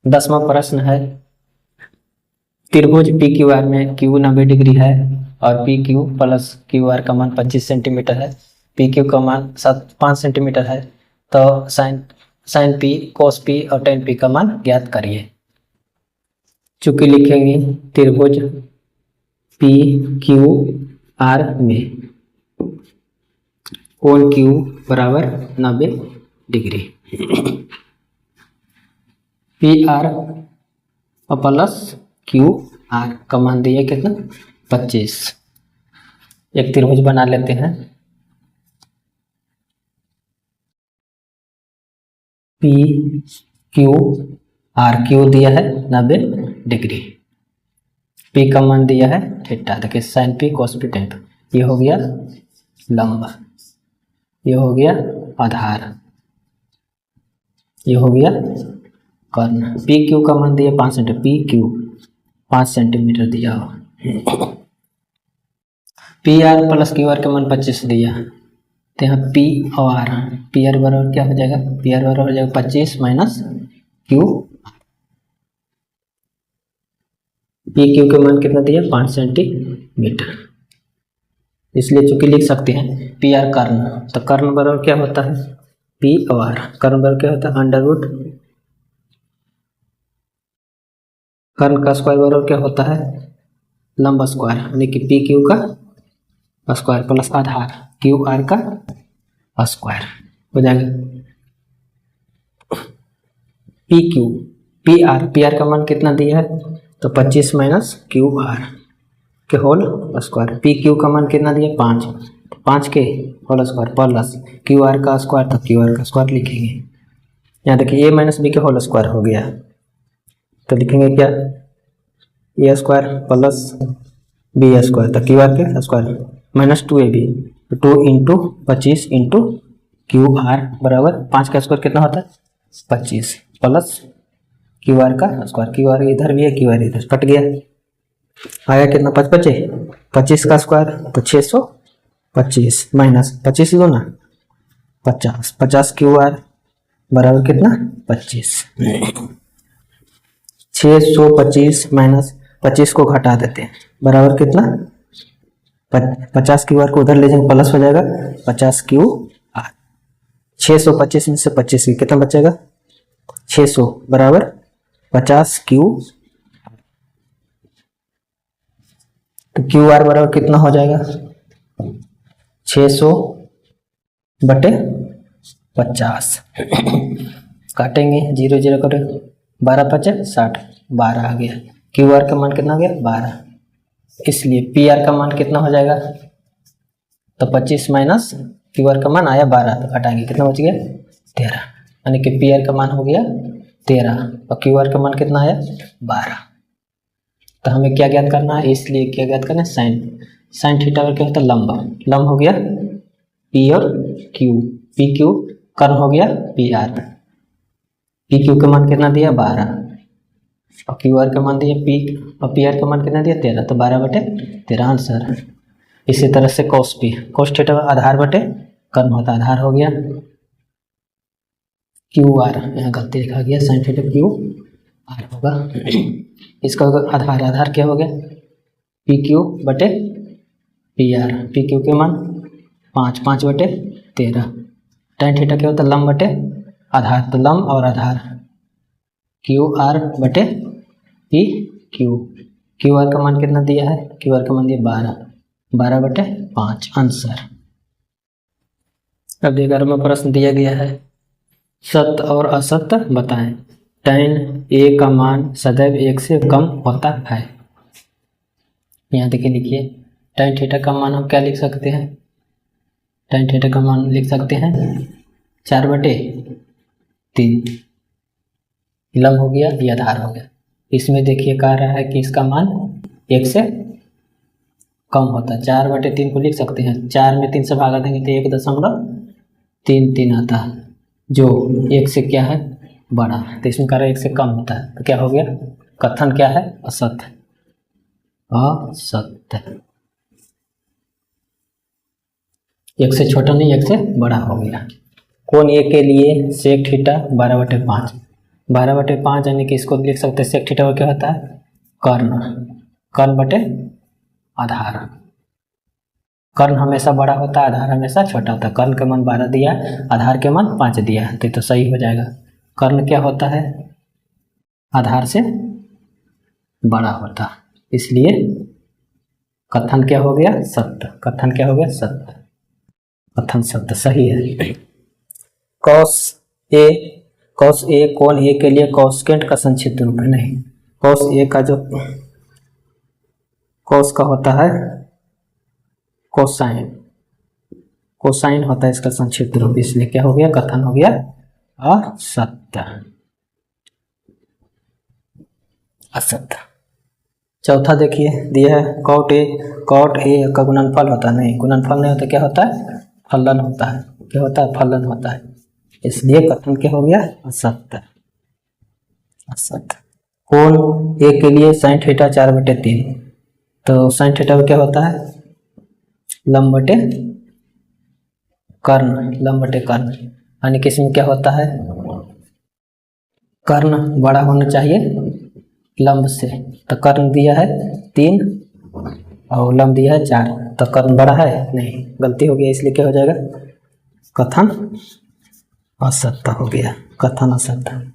10वां प्रश्न है, त्रिभुज पी क्यू आर में क्यू 90 डिग्री है और P Q plus Q R का मान 25 सेंटीमीटर है, पी क्यू का मान 5 सेंटीमीटर है, तो साइन पी, कोस पी और टेन पी का मान ज्ञात करिए। चूंकि लिखेंगे त्रिभुज पी क्यू आर में कोण क्यू बराबर 90 degree, P R plus Q R का मान दिया कितना 25। एक त्रिभुज बना लेते हैं, पी क्यू आर, क्यू दिया है 90 डिग्री, पी का मान दिया है थीटा, देखिए sign P cos P ten P, ये हो गया लंब, ये हो गया आधार, ये हो गया कर्ण। पी क्यू का मान दिया 5 सेंटीमीटर, पी क्यू 5 सेंटीमीटर दिया हो, P R plus Q R का मान 25 दिया, तो यहाँ पी और आर, पी आर बराबर क्या हो जाएगा, पी आर बराबर हो जाएगा 25 माइनस क्यू, पी क्यू का मान कितना दिया 5 सेंटीमीटर, इसलिए चूंकि लिख सकते हैं पी आर कर्ण, तो कर्ण बराबर क्या होता है पी और आर, कर्ण बराबर क्या होता है अंडर रूट, कर्ण का स्क्वायर बराबर क्या होता है लंब स्क्वायर, यानी कि पी क्यू का स्क्वायर प्लस आधार क्यू आर का स्क्वायर हो जाएगा। पी क्यू पी आर का मान कितना दिया है, तो 25 माइनस क्यू आर के होल स्क्वायर, पी क्यू का मान कितना दिया 5 के whole square plus Q R का स्क्वायर, तो क्यू आर का स्क्वायर लिखेंगे। यहाँ देखिए ए माइनस बी के होल स्क्वायर हो गया, तो लिखेंगे क्या A square plus B square, तो क्यू आर के square minus 2ab, 2 into 25 into Q R बराबर 5 का स्क्वायर कितना होता है 25 प्लस क्यू आर का स्क्वायर, क्यू आर इधर भी है क्यू आर इधर कट गया, आया कितना 5 बचे 25 का स्क्वायर, तो 625 माइनस 25 दो ना 50, 50 क्यू आर बराबर कितना 25, 625 माइनस 25 को घटा देते हैं बराबर कितना 50 क्यू आर को उधर ले जाएंगे प्लस हो जाएगा 50 क्यू आर, 625 में से 25 कितना बचेगा 600 बराबर 50 क्यू, तो क्यू आर बराबर कितना हो जाएगा 600 बटे 50, काटेंगे 0 0 करें 12 5 60, 12 आ गया, क्यू आर का मान कितना आ गया 12, इसलिए पी आर का मान कितना हो जाएगा, तो 25 माइनस क्यू आर का मान आया 12, तो घटाएंगे कितना बच गया 13, यानी कि पी आर का मान हो गया 13 और क्यू आर का मान कितना आया 12। तो हमें क्या ज्ञात करना है, इसलिए क्या ज्ञात करना है साइन थीटा का क्या होता है लंब हो गया पी और क्यू, पी क्यू कर्ण हो गया पी आर, पी क्यू का मान कितना दिया 12 और क्यू आर का मान दिया पी आर का मान कितना दिया 13, तो 12 बटे 13 आंसर। इसी तरह से कोस थीटा आधार बटे कर्ण होता है, आधार हो गया क्यू आर, यहाँ गलती लिखा गया साइन थीटा क्यू आर होगा, इसका आधार क्या हो गया पी क्यू बटे पी आर, पी क्यू के मान 5 बटे 13, tan थीटा क्या होता है लंब बटे आधार, तो लंब और आधार क्यू आर बटे पी क्यू, क्यू आर का मान कितना दिया है क्यू आर का मान दिया 12 बटे 5 आंसर। अब 11वां प्रश्न दिया गया है, सत्य और असत्य बताएं, tan a का मान सदैव 1 से कम होता है। यहाँ देखिए लिखिए tan थीटा का मान हम क्या लिख सकते हैं, tan थीटा का मान लिख सकते हैं 4 बटे 3, लंब हो गया या आधार हो गया, इसमें देखिए कह रहा है कि इसका मान 1 से कम होता है, 4 बटे 3 को लिख सकते हैं, 4 में 3 से भागा देंगे तो 1.33 आता है, जो 1 से क्या है बड़ा, तो इसमें कह रहा है 1 से कम होता है, तो क्या हो गया कथन क्या है असत्य, असत्य 1 से छोटा नहीं 1 से बड़ा हो गया। कोण ए के लिए सेक थीटा 12 बटे 5, 12/5 यानी कि इसको लिख सकते हैं सेक थीटा क्या होता है, कर्ण, कर्ण बटे आधार। कर्ण हमेशा बड़ा होता है, आधार हमेशा छोटा होता है। कर्ण के मान 12 दिया है, आधार के मान 5 दिया है, तो सही हो जाएगा। कर्ण क्या होता है, आधार से बड़ा होता है, इसलिए कथन क्या हो गया, सत्य। कथन क्या हो गया, सत्य। कथन सत्य सही है। कॉस ए कोण ए के लिए कॉसेकेंट का संक्षिप्त रूप है, नहीं, कॉस ए का जो कॉस का होता है कोसाइन, कोसाइन होता है इसका संक्षिप्त रूप, इसलिए क्या हो गया, कथन हो गया असत्य, असत्य। चौथा देखिए दिया है कॉट ए का गुणनफल होता है, नहीं, गुणनफल नहीं होता, क्या होता है, फलन होता है। क्या होता है, फलन होता है, इसलिए कथन क्या हो गया, असत्य, असत्य। कोण ए के लिए साइन थीटा 4/3, तो साइन थीटा क्या होता है, लंब बटे कर्ण, लंब बटे कर्ण, यानी कि इसमें क्या होता है, कर्ण बड़ा होना चाहिए लंब से, तो कर्ण दिया है 3 और लंब दिया है 4, तो कर्ण बड़ा है, नहीं, गलती हो गया, इसलिए क्या हो जाएगा, कथन असत्य हो गया, कथन असत्य।